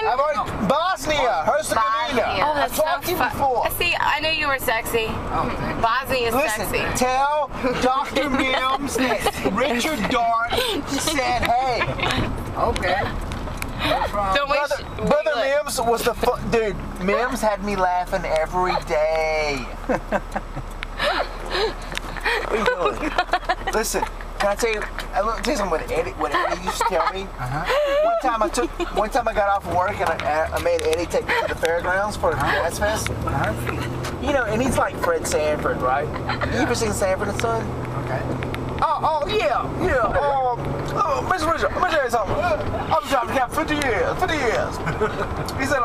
I've already Herzegovina. Oh, that's I've talked to you before. See, I knew you were sexy. Bosnia is sexy. Tell Dr. Mims that Richard Dart said, hey. Okay. Brother Mims was the dude. Mims had me laughing every day. What are you doing? Listen, can I tell you something? What Eddie used to tell me. One time I got off work and I made Eddie take me to the fairgrounds for a jazz fest. You know, and he's like Fred Sanford, right? You ever seen Sanford and Son? Okay. Oh yeah. Mr. Richard, let me tell you something. I've been driving cab 50 years. He said,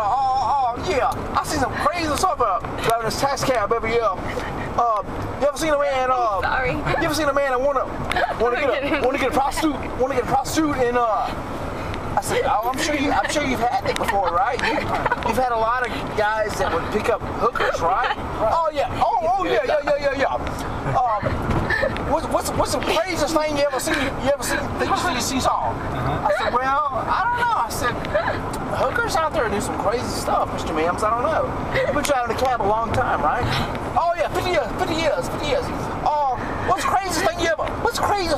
yeah, I see some crazy stuff driving this taxi cab every year. You ever seen a man? Sorry. You ever seen a man that wanna get a prostitute? Want to get a prostitute? And I said, I'm sure you've had that before, right? You've had a lot of guys that would pick up hookers, right? Oh yeah. What's the craziest thing you ever seen? That you saw? I said, well, I don't know. I said, hookers out there do some crazy stuff, Mr. Mims. I don't know. You've been driving a cab a long time, right? Oh yeah, 50 years. Oh, what's the craziest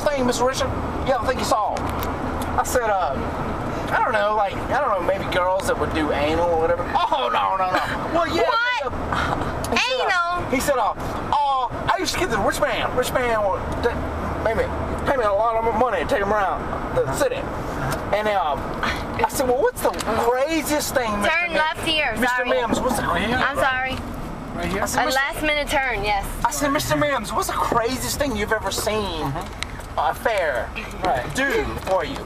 thing, Mr. Richard, you ever think you saw? I said, I don't know, maybe girls that would do anal or whatever. Oh no. Well, yeah. What? Anal? He said, I used to get the rich man would pay me a lot of money to take him around the city. And I said, well, what's the craziest thing, Mr. Turn left here, Mr. sorry. Mims, what's the I'm sorry. Right here? A last minute turn, yes. I said, Mr. Mims, what's the craziest thing you've ever seen a fair do for you?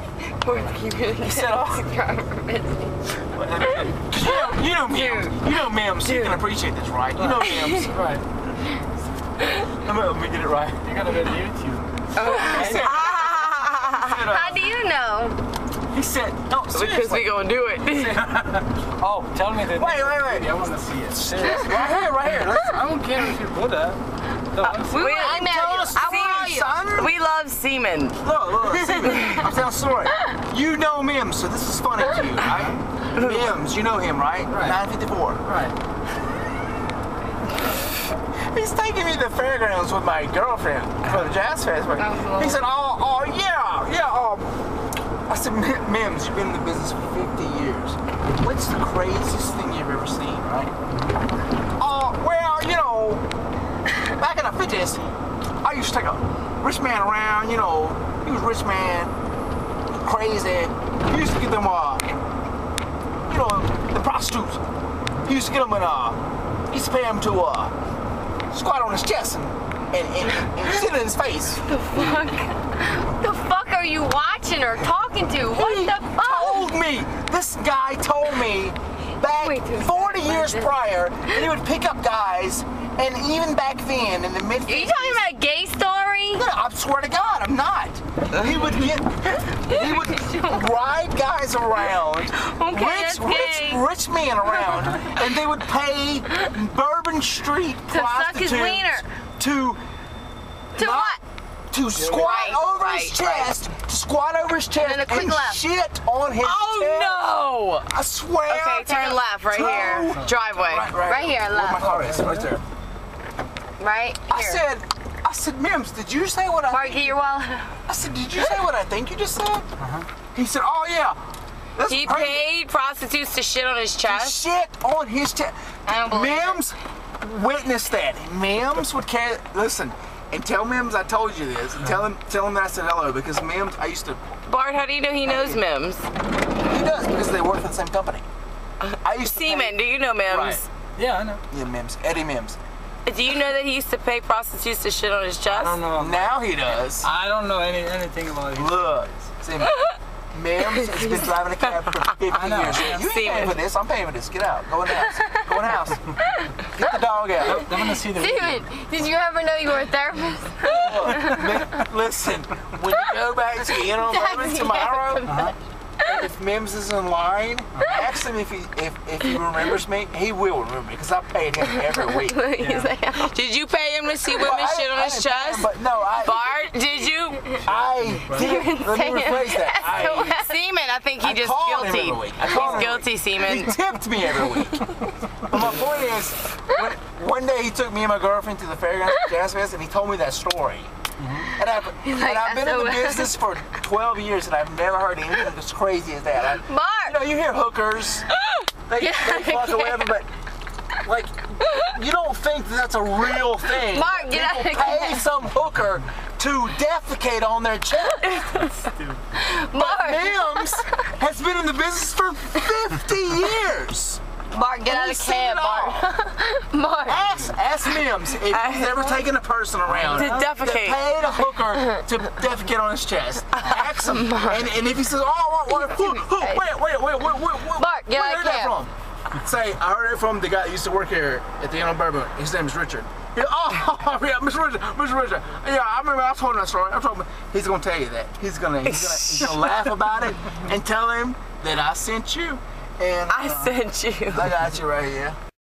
He said, you know Mims, you can appreciate this, right? You know Mims. Right. Let me get it right. You got it on YouTube. Okay. How do you know? He said, no, seriously. Because we gonna do it. Oh, tell me that. Wait. I want to see it. Seriously. Right here. Listen. I don't care if you put that. We love Semin. Look, Semin. I'm telling a story. You know Mims, so this is funny to you, right? Mims, you know him, right? 954. Right. He's taking me to the fairgrounds with my girlfriend for the jazz fest. He said, I said, Mims, you've been in the business for 50 years. What's the craziest thing you've ever seen, right? Well, you know, back in the 50s, I used to take a rich man around, you know, he was a rich man, crazy. He used to get them, you know, the prostitutes. He used to get them and, he used to pay them to, squat on his chest and sit in his face. The fuck? The fuck are you watching or talking to? What the fuck? This guy told me back 40 years prior that he would pick up guys, and even back then in the mid-50s. Are you talking about a gay story? No, I swear to God, I'm not. He would ride guys around, rich men around, and they would pay Bourbon Street prostitutes suck his wiener. to what? To squat over his chest, and shit on his chest. Oh no! I swear. Okay, turn left right here. Driveway. Right here, left. Where my car is, right there. Right here. I said, Mims, did you say what I Mark, get your wallet. I said, did you say what I think you just said? He said, oh yeah. He paid prostitutes to shit on his chest? Shit on his chest. I don't believe Mims witnessed that. Mims would carry, listen, and tell Mims I told you this, and tell him that I said hello, because Mims, I used to. Bart, how do you know he knows Mims? He does, because they work for the same company. I used to Semin, do you know Mims? Right. Yeah, I know. Yeah, Mims. Eddie Mims. Do you know that he used to pay prostitutes to shit on his chest? I don't know. Now he does. I don't know anything about it. Look, see, Mims has been driving a cab for 50 years. You ain't paying for this. I'm paying for this. Get out. Go in the house. Go in the house. Get the dog out. I'm gonna see the Semin, did you ever know you were a therapist? Look, listen, when you go back to Bourbon tomorrow, if Mims is in line, ask him if he remembers me. He will remember me because I paid him every week. Did you pay him to see women shit on his chest? But no, Bart, Did you? I did. Let me rephrase that. Semen, I think he I just called him guilty. every week. I called him He's every guilty, He Semen. tipped me every week. But my point is, one day he took me and my girlfriend to the fairgrounds Jazz Fest, and he told me that story. And I've been in the business for 12 years, and I've never heard anything as crazy as that. Mark! You know, you hear hookers, they fuck or whatever, but like, you don't think that's a real thing. Mark, get out of People here. pay some hooker to defecate on their chest. Mark! Mims has been in the business for 50 years. Mark, get out of the cab, Mark. Mark. Ask Mims if he's ever taken a person around To defecate. that paid a hooker to defecate on his chest. Ask him, and if he says, "Oh, wait, Mark, get out of the cab. from?" Say, I heard it from the guy that used to work here at the Inn on Bourbon. His name is Richard. Yeah, yeah, Mr. Richard. Yeah, I remember I told him that story. He's gonna tell you that. He's gonna laugh about it and tell him that I sent you. And I sent you. I got you right here.